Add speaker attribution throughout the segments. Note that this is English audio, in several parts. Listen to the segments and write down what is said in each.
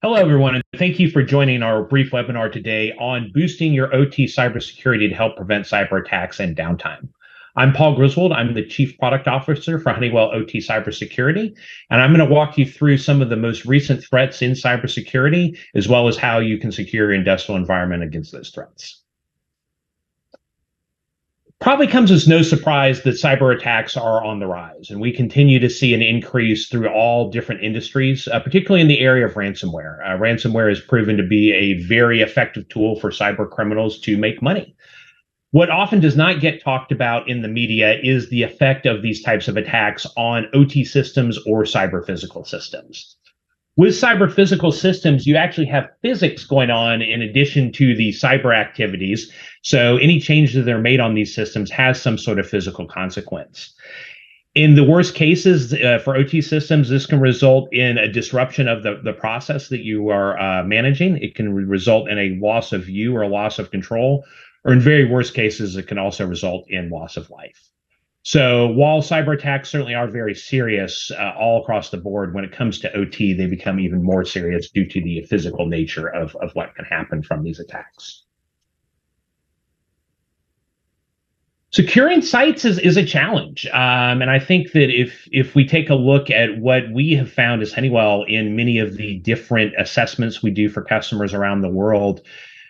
Speaker 1: Hello, everyone, and thank you for joining our brief webinar today on boosting your OT cybersecurity to help prevent cyber attacks and downtime. I'm Paul Griswold. I'm the Chief Product Officer for Honeywell OT Cybersecurity, and I'm going to walk you through some of the most recent threats in cybersecurity, as well as how you can secure your industrial environment against those threats. Probably comes as no surprise that cyber attacks are on the rise, and we continue to see an increase through all different industries, particularly in the area of ransomware. Ransomware has proven to be a very effective tool for cyber criminals to make money. What often does not get talked about in the media is the effect of these types of attacks on OT systems or cyber physical systems. With cyber physical systems, you actually have physics going on in addition to the cyber activities. So any changes that are made on these systems has some sort of physical consequence. In the worst cases for OT systems, this can result in a disruption of the process that you are managing. It can result in a loss of view or a loss of control, or in very worst cases, it can also result in loss of life. So while cyber attacks certainly are very serious all across the board, when it comes to OT, they become even more serious due to the physical nature of what can happen from these attacks. Securing sites is a challenge. And I think that if we take a look at what we have found as Honeywell in many of the different assessments we do for customers around the world,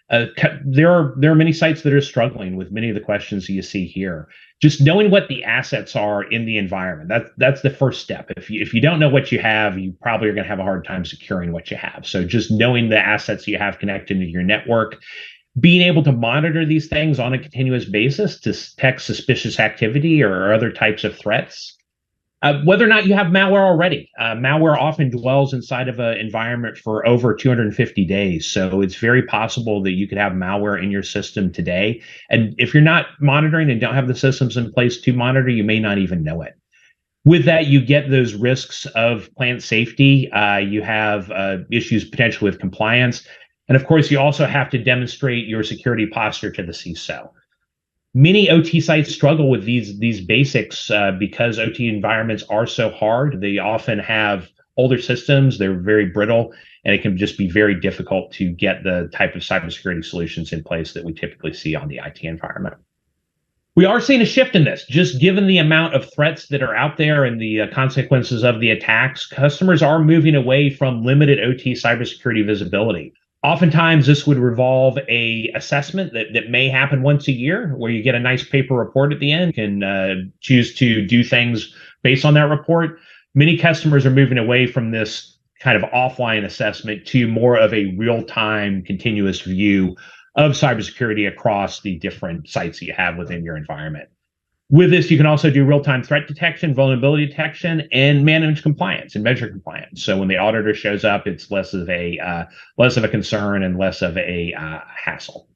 Speaker 1: there are many sites that are struggling with many of the questions that you see here. Just knowing what the assets are in the environment, that's the first step. If you don't know what you have, you probably are going to have a hard time securing what you have. So just knowing the assets you have connected to your network, being able to monitor these things on a continuous basis to detect suspicious activity or other types of threats. Whether or not you have malware already. Malware often dwells inside of an environment for over 250 days. So it's very possible that you could have malware in your system today. And if you're not monitoring and don't have the systems in place to monitor, you may not even know it. With that, you get those risks of plant safety. You have issues potentially with compliance. And of course, you also have to demonstrate your security posture to the CISO. Many OT sites struggle with these basics because OT environments are so hard. They often have older systems, they're very brittle, and it can just be very difficult to get the type of cybersecurity solutions in place that we typically see on the IT environment. We are seeing a shift in this, just given the amount of threats that are out there and the consequences of the attacks. Customers are moving away from limited OT cybersecurity visibility. Oftentimes, this would revolve a assessment that may happen once a year, where you get a nice paper report at the end, and choose to do things based on that report. Many customers are moving away from this kind of offline assessment to more of a real-time, continuous view of cybersecurity across the different sites that you have within your environment. With this, you can also do real-time threat detection, vulnerability detection, and manage compliance and measure compliance. So when the auditor shows up, it's less of a concern and less of a hassle.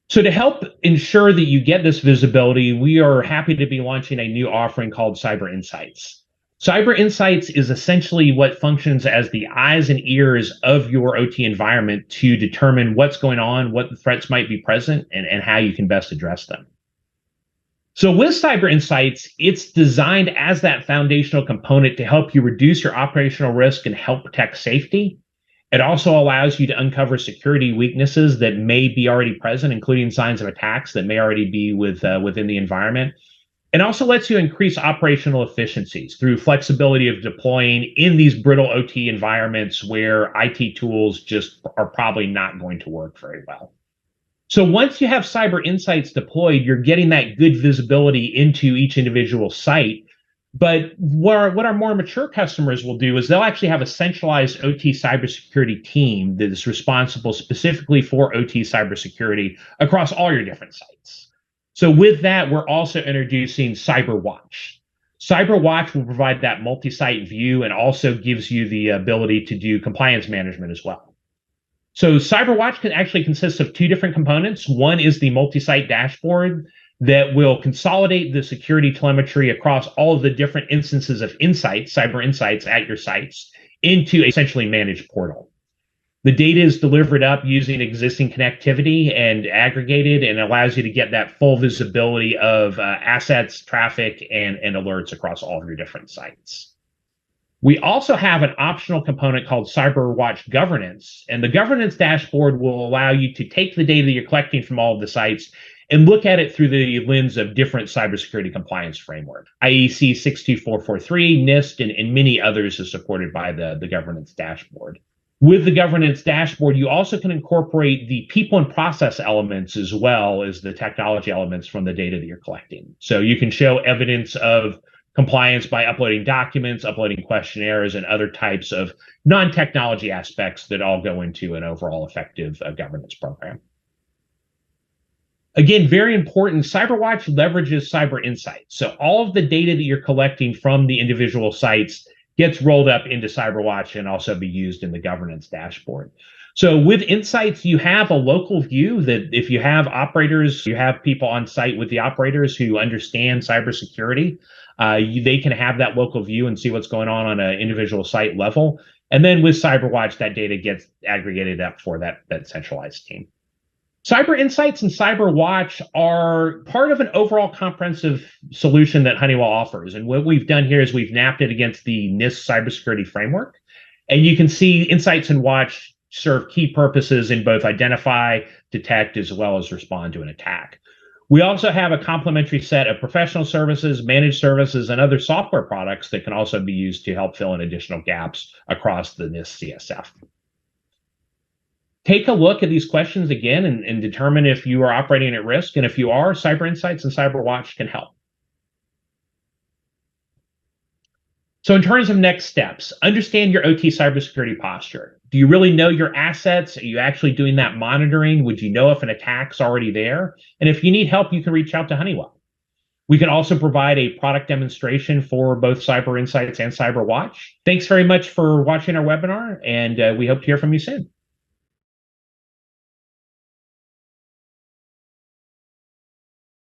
Speaker 1: So to help ensure that you get this visibility, we are happy to be launching a new offering called Cyber Insights. Cyber Insights is essentially what functions as the eyes and ears of your OT environment to determine what's going on, what the threats might be present, and how you can best address them. So with Cyber Insights, it's designed as that foundational component to help you reduce your operational risk and help protect safety. It also allows you to uncover security weaknesses that may be already present, including signs of attacks that may already be within the environment. It also lets you increase operational efficiencies through flexibility of deploying in these brittle OT environments where IT tools just are probably not going to work very well. So once you have Cyber Insights deployed, you're getting that good visibility into each individual site. But what our more mature customers will do is they'll actually have a centralized OT cybersecurity team that is responsible specifically for OT cybersecurity across all your different sites. So with that, we're also introducing CyberWatch. CyberWatch will provide that multi-site view and also gives you the ability to do compliance management as well. So CyberWatch can actually consist of two different components. One is the multi-site dashboard that will consolidate the security telemetry across all of the different instances of insights, Cyber Insights at your sites, into a essentially managed portal. The data is delivered up using existing connectivity and aggregated, and allows you to get that full visibility of assets, traffic, and alerts across all of your different sites. We also have an optional component called CyberWatch Governance, and the governance dashboard will allow you to take the data you're collecting from all of the sites and look at it through the lens of different cybersecurity compliance framework. IEC 62443, NIST, and many others are supported by the governance dashboard. With the governance dashboard, you also can incorporate the people and process elements as well as the technology elements from the data that you're collecting. So you can show evidence of compliance by uploading documents, uploading questionnaires, and other types of non-technology aspects that all go into an overall effective governance program. Again, very important, CyberWatch leverages cyber insights. So all of the data that you're collecting from the individual sites gets rolled up into CyberWatch and also be used in the governance dashboard. So with insights, you have a local view that if you have operators, you have people on site with the operators who understand cybersecurity, they can have that local view and see what's going on an individual site level. And then with CyberWatch, that data gets aggregated up for that centralized team. Cyber Insights and CyberWatch are part of an overall comprehensive solution that Honeywell offers. And what we've done here is we've mapped it against the NIST cybersecurity framework. And you can see Insights and Watch serve key purposes in both identify, detect, as well as respond to an attack. We also have a complementary set of professional services, managed services, and other software products that can also be used to help fill in additional gaps across the NIST CSF. Take a look at these questions again and determine if you are operating at risk. And if you are, Cyber Insights and CyberWatch can help. So in terms of next steps, understand your OT cybersecurity posture. Do you really know your assets? Are you actually doing that monitoring? Would you know if an attack's already there? And if you need help, you can reach out to Honeywell. We can also provide a product demonstration for both Cyber Insights and CyberWatch. Thanks very much for watching our webinar, and we hope to hear from you soon.